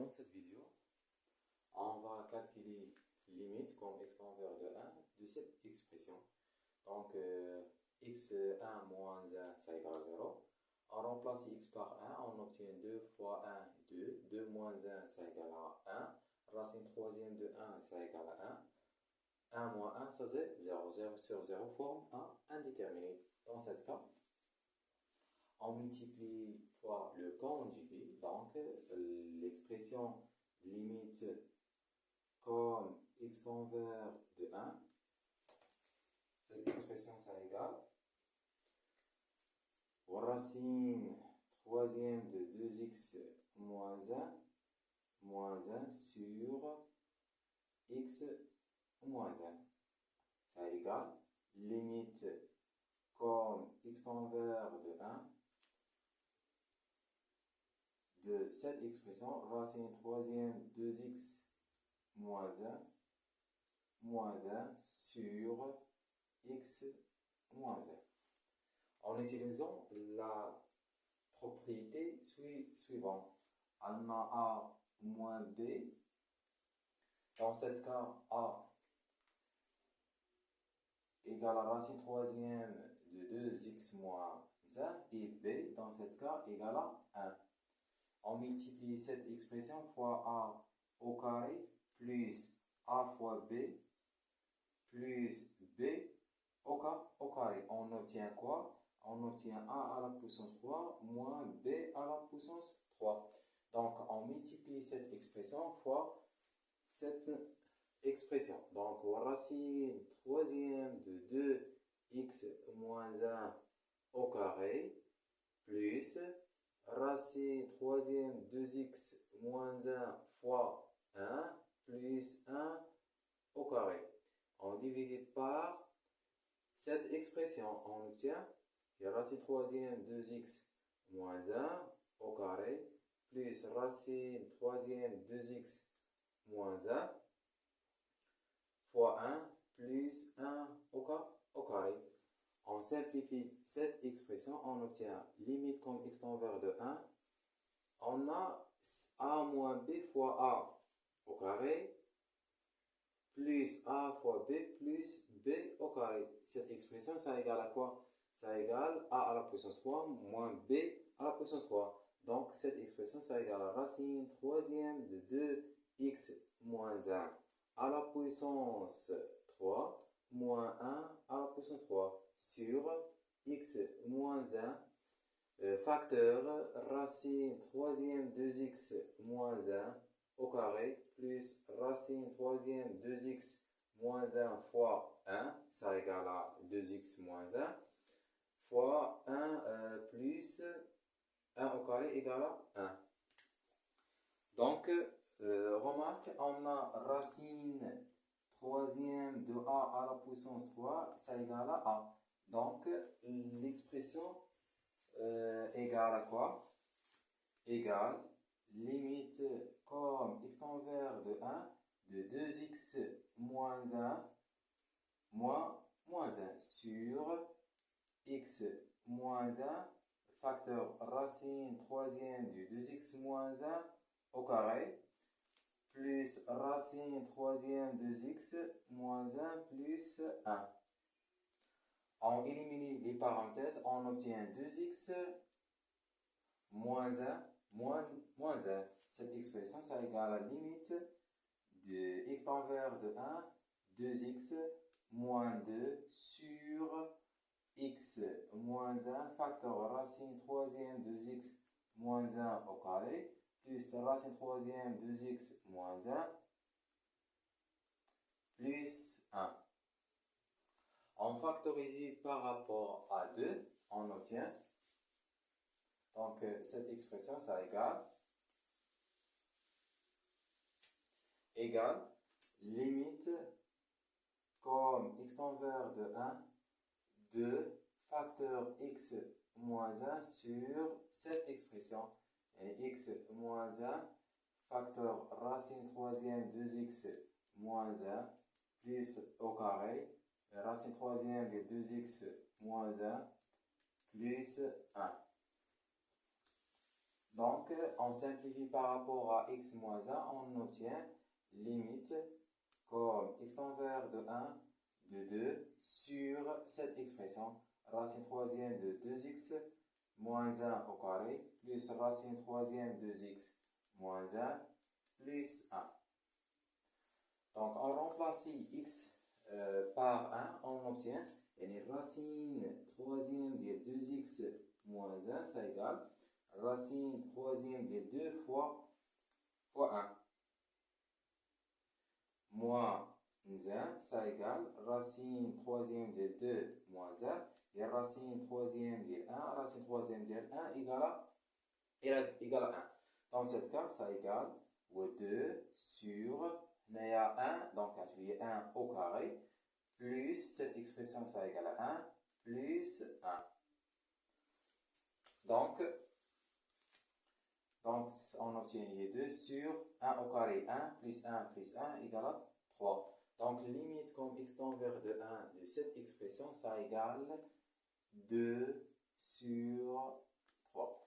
Dans cette vidéo, on va calculer limite comme x envers de 1 de cette expression. Donc, x1 moins 1, ça égale à 0. On remplace x par 1, on obtient 2 fois 1, 2. 2 moins 1, ça égale à 1. Racine troisième de 1, ça égale à 1. 1 moins 1, ça c'est 0. 0 sur 0 forme un indéterminé. Dans ce cas, on multiplie fois le conjugué, donc l'expression limite comme x envers de 1, cette expression ça égale racine troisième de 2x moins 1 sur x moins 1. Ça égale limite comme x envers de 1 de cette expression, racine troisième 2x moins 1 sur x moins 1. En utilisant la propriété suivante, on a a moins b. Dans ce cas, a égale à racine troisième de 2x moins 1 et b, dans ce cas, égale à 1. On multiplie cette expression fois a au carré plus a fois b plus b au carré. On obtient quoi? On obtient a à la puissance 3 moins b à la puissance 3. Donc, on multiplie cette expression fois cette expression. Donc, racine troisième de 2x moins 1 au carré plus racine troisième 2x moins 1 fois 1 plus 1 au carré. On divise par cette expression. On obtient racine troisième 2x moins 1 au carré plus racine troisième 2x moins 1 fois 1 plus 1 au carré. On simplifie cette expression, on obtient limite comme x envers de 1. On a a moins b fois a au carré plus a fois b plus b au carré. Cette expression, ça égale à quoi? Ça égale a à la puissance 3 moins b à la puissance 3. Donc, cette expression, ça égale à racine troisième de 2x moins 1 à la puissance 3 moins 1 à la puissance 3 sur x moins 1 facteur racine troisième 2x moins 1 au carré plus racine troisième 2x moins 1 fois 1, ça égale à 2x moins 1, fois 1 plus 1 au carré égale à 1. Donc, remarque, on a racine troisième de a à la puissance 3, ça égale à a. Donc, l'expression égale à quoi? Égale limite comme x envers de 1 de 2x moins 1 moins 1 sur x moins 1 facteur racine troisième de 2x moins 1 au carré plus racine troisième de 2x moins 1 plus 1. On élimine les parenthèses, on obtient 2x moins 1 moins 1. Cette expression, ça égale à la limite de x envers de 1, 2x moins 2 sur x moins 1 facteur racine troisième de 2x moins 1 au carré plus racine troisième de 2x moins 1 plus 1. On factorise par rapport à 2, on obtient, donc cette expression, ça égale limite comme x envers de 1, 2 facteur x moins 1 sur cette expression, et x moins 1 facteur racine troisième 2x moins 1 plus au carré, racine troisième de 2x moins 1 plus 1. Donc, on simplifie par rapport à x moins 1, on obtient limite comme x envers de 1 de 2 sur cette expression, racine troisième de 2x moins 1 au carré, plus racine troisième de 2x moins 1 plus 1. Donc, on remplace x par 1, on obtient racine troisième de 2x moins 1, ça égale racine troisième de 2 fois 1. Moins 1, ça égale racine troisième de 2 moins 1 et racine troisième de 1, racine troisième de 1 égale 1. Dans ce cas, ça égale 2 sur, il y a 1, donc il y a 1 au carré, plus cette expression, ça égale 1, plus 1. Donc on obtient 2 sur 1 au carré, 1 plus 1 plus 1 égale 3. Donc, limite comme x tend vers de 1 de cette expression, ça égale 2 sur 3.